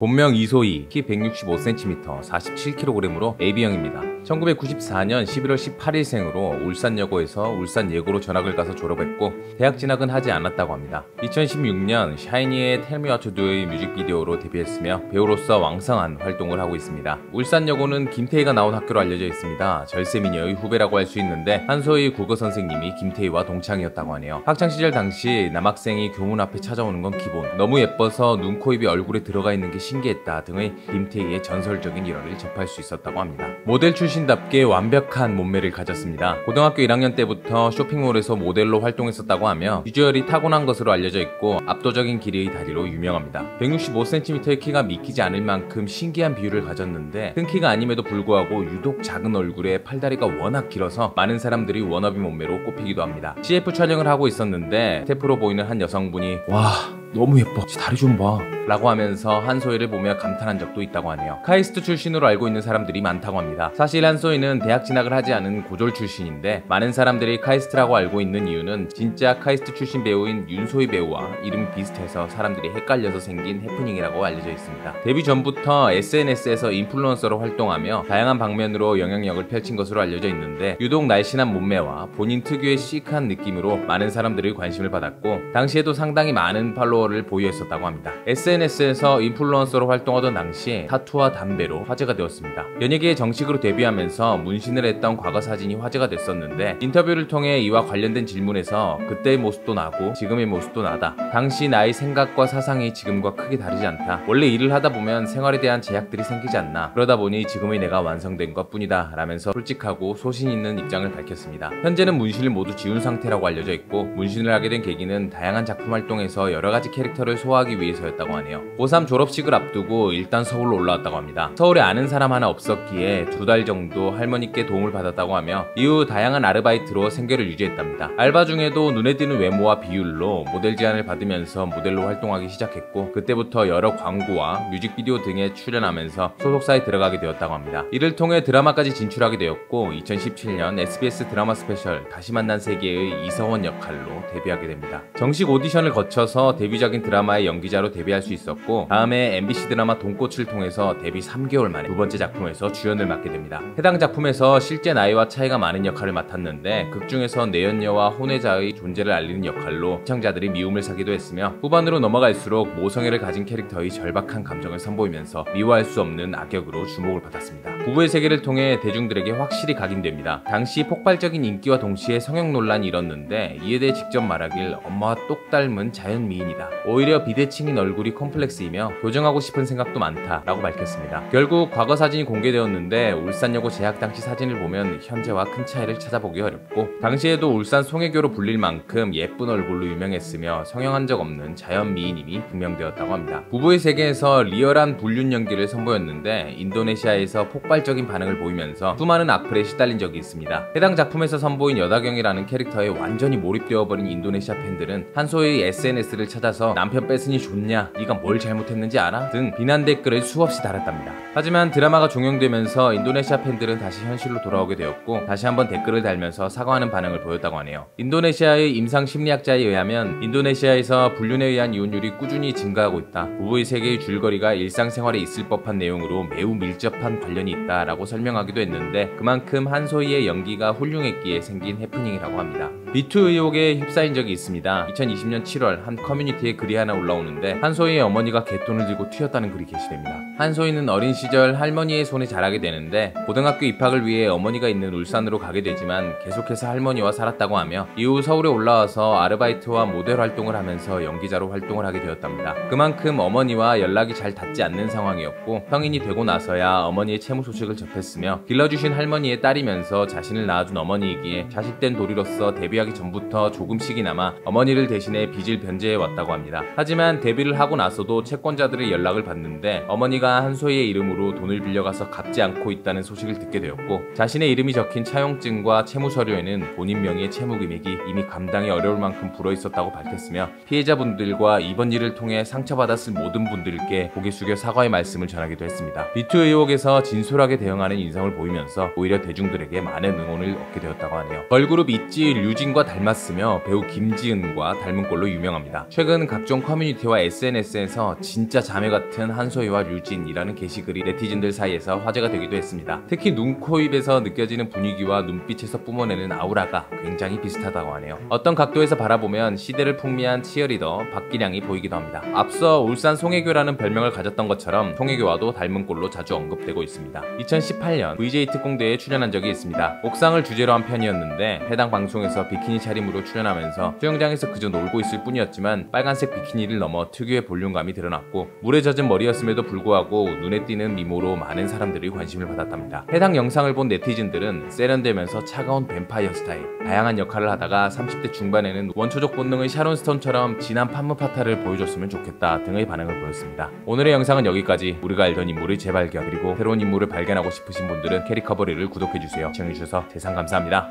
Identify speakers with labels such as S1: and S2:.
S1: 본명 이소희, 키 165cm, 47kg으로 AB형입니다. 1994년 11월 18일생으로 울산여고에서 울산예고로 전학을 가서 졸업했고 대학 진학은 하지 않았다고 합니다. 2016년 샤이니의 Tell Me What to Do의 뮤직비디오로 데뷔했으며 배우로서 왕성한 활동을 하고 있습니다. 울산여고는 김태희가 나온 학교로 알려져 있습니다. 절세미녀의 후배라고 할 수 있는데 한소희 국어선생님이 김태희와 동창이었다고 하네요. 학창시절 당시 남학생이 교문 앞에 찾아오는 건 기본, 너무 예뻐서 눈, 코, 입이 얼굴에 들어가 있는 게 신기했다 등의 김태희의 전설적인 일화를 접할 수 있었다고 합니다. 모델 출신답게 완벽한 몸매를 가졌습니다. 고등학교 1학년 때부터 쇼핑몰에서 모델로 활동했었다고 하며 비주얼이 타고난 것으로 알려져 있고 압도적인 길이의 다리로 유명합니다. 165cm의 키가 믿기지 않을 만큼 신기한 비율을 가졌는데 큰 키가 아님에도 불구하고 유독 작은 얼굴에 팔다리가 워낙 길어서 많은 사람들이 워너비 몸매로 꼽히기도 합니다. CF 촬영을 하고 있었는데 스태프로 보이는 한 여성분이 "와, 너무 예뻐, 다리 좀 봐" 라고 하면서 한소희를 보며 감탄한 적도 있다고 하네요. 카이스트 출신으로 알고 있는 사람들이 많다고 합니다. 사실 한소희는 대학 진학을 하지 않은 고졸 출신인데 많은 사람들이 카이스트라고 알고 있는 이유는 진짜 카이스트 출신 배우인 윤소희 배우와 이름이 비슷해서 사람들이 헷갈려서 생긴 해프닝이라고 알려져 있습니다. 데뷔 전부터 SNS에서 인플루언서로 활동하며 다양한 방면으로 영향력을 펼친 것으로 알려져 있는데 유독 날씬한 몸매와 본인 특유의 시크한 느낌으로 많은 사람들의 관심을 받았고 당시에도 상당히 많은 팔로워를 보유했었다고 합니다. SNS에서 인플루언서로 활동하던 당시 타투와 담배로 화제가 되었습니다. 연예계에 정식으로 데뷔하면서 문신을 했던 과거 사진이 화제가 됐었는데 인터뷰를 통해 이와 관련된 질문에서 그때의 모습도 나고 지금의 모습도 나다. 당시 나의 생각과 사상이 지금과 크게 다르지 않다. 원래 일을 하다 보면 생활에 대한 제약들이 생기지 않나. 그러다 보니 지금의 내가 완성된 것 뿐이다 라면서 솔직하고 소신 있는 입장을 밝혔습니다. 현재는 문신을 모두 지운 상태라고 알려져 있고 문신을 하게 된 계기는 다양한 작품 활동에서 여러가지 캐릭터를 소화하기 위해서였다고 하네요. 고3 졸업식을 앞두고 일단 서울로 올라왔다고 합니다. 서울에 아는 사람 하나 없었기에 2달 정도 할머니께 도움을 받았다고 하며 이후 다양한 아르바이트로 생계를 유지했답니다. 알바 중에도 눈에 띄는 외모와 비율로 모델 제안을 받으면서 모델로 활동하기 시작했고 그때부터 여러 광고와 뮤직비디오 등에 출연하면서 소속사에 들어가게 되었다고 합니다. 이를 통해 드라마까지 진출하게 되었고 2017년 SBS 드라마 스페셜 다시 만난 세계의 이서원 역할로 데뷔하게 됩니다. 정식 오디션을 거쳐서 데뷔작인 드라마의 연기자로 데뷔할 수 있었고 다음에 MBC 드라마 돈꽃을 통해서 데뷔 3개월 만에 두 번째 작품에서 주연을 맡게 됩니다. 해당 작품에서 실제 나이와 차이가 많은 역할을 맡았는데 극중에서 내연녀와 혼외자의 존재를 알리는 역할로 시청자들이 미움을 사기도 했으며 후반으로 넘어갈수록 모성애를 가진 캐릭터의 절박한 감정을 선보이면서 미워할 수 없는 악역으로 주목을 받았습니다. 부부의 세계를 통해 대중들에게 확실히 각인됩니다. 당시 폭발적인 인기와 동시에 성형 논란이 일었는데 이에 대해 직접 말하길 엄마와 똑 닮은 자연 미인이다. 오히려 비대칭인 얼굴이 콤플렉스이며 교정하고 싶은 생각도 많다 라고 밝혔습니다. 결국 과거 사진이 공개되었는데 울산여고 재학 당시 사진을 보면 현재와 큰 차이를 찾아보기 어렵고 당시에도 울산 송혜교로 불릴 만큼 예쁜 얼굴로 유명했으며 성형한 적 없는 자연 미인임이 분명되었다고 합니다. 부부의 세계에서 리얼한 불륜 연기를 선보였는데 인도네시아에서 폭발적인 반응을 보이면서 수많은 악플에 시달린 적이 있습니다. 해당 작품에서 선보인 여다경이라는 캐릭터에 완전히 몰입되어버린 인도네시아 팬들은 한소희의 SNS를 찾아서 남편 뺏으니 좋냐, 네가 뭘 잘못했는지 알아? 등 비난 댓글을 수없이 달았답니다. 하지만 드라마가 종영되면서 인도네시아 팬들은 다시 현실로 돌아오게 되었고 다시 한번 댓글을 달면서 사과하는 반응을 보였다고 하네요. 인도네시아의 임상 심리학자에 의하면 인도네시아에서 불륜에 의한 이혼율이 꾸준히 증가하고 있다. 부부의 세계의 줄거리가 일상생활에 있을 법한 내용으로 매우 밀접한 관련이 있다라고 설명하기도 했는데 그만큼 한소희의 연기가 훌륭했기에 생긴 해프닝이라고 합니다. 미투 의혹에 휩싸인 적이 있습니다. 2020년 7월 한 커뮤니티에 글이 하나 올라오는데 한소희의 어머니가 갯돈을 들고 튀었다는 글이 게시됩니다. 한소희는 어린 시절 할머니의 손에 자라게 되는데 고등학교 입학을 위해 어머니가 있는 울산으로 가게 되지만 계속해서 할머니와 살았다고 하며 이후 서울에 올라와서 아르바이트와 모델 활동을 하면서 연기자로 활동을 하게 되었답니다. 그만큼 어머니와 연락이 잘 닿지 않는 상황이었고 성인이 되고 나서야 어머니의 채무 소식을 접했으며 길러주신 할머니의 딸이면서 자신을 낳아준 어머니이기에 자식된 도리로서 데뷔하기 전부터 조금씩이나마 어머니를 대신해 빚을 변제해 왔다고 합니다. 하지만 데뷔를 하고 나서도 채권자들의 연락을 받는데 어머니가 한소희의 이름으로 돈을 빌려가서 갚지 않고 있다는 소식을 듣게 되었고 자신의 이름이 적힌 차용증과 채무서류에는 본인 명의의 채무 금액이 이미 감당이 어려울 만큼 불어있었다고 밝혔으며 피해자분들과 이번 일을 통해 상처받았을 모든 분들께 고개 숙여 사과의 말씀을 전하기도 했습니다. 미투 의혹에서 진솔하게 대응하는 인상을 보이면서 오히려 대중들에게 많은 응원을 얻게 되었다고 하네요. 걸그룹 있지 류직 류진과 닮았으며 배우 김지은과 닮은 꼴로 유명합니다. 최근 각종 커뮤니티와 SNS에서 진짜 자매 같은 한소희와 류진이라는 게시글이 네티즌들 사이에서 화제가 되기도 했습니다. 특히 눈, 코, 입에서 느껴지는 분위기와 눈빛에서 뿜어내는 아우라가 굉장히 비슷하다고 하네요. 어떤 각도에서 바라보면 시대를 풍미한 치어리더 박기량이 보이기도 합니다. 앞서 울산 송혜교라는 별명을 가졌던 것처럼 송혜교와도 닮은 꼴로 자주 언급되고 있습니다. 2018년 VJ 특공대에 출연한 적이 있습니다. 옥상을 주제로 한 편이었는데 해당 방송에서 비키니 차림으로 출연하면서 수영장에서 그저 놀고 있을 뿐이었지만 빨간색 비키니를 넘어 특유의 볼륨감이 드러났고 물에 젖은 머리였음에도 불구하고 눈에 띄는 미모로 많은 사람들이 관심을 받았답니다. 해당 영상을 본 네티즌들은 세련되면서 차가운 뱀파이어 스타일, 다양한 역할을 하다가 30대 중반에는 원초적 본능의 샤론 스톤처럼 진한 판무파타를 보여줬으면 좋겠다 등의 반응을 보였습니다. 오늘의 영상은 여기까지. 우리가 알던 인물의 재발견 그리고 새로운 인물을 발견하고 싶으신 분들은 캐리커버리를 구독해주세요. 시청해주셔서 세상 감사합니다.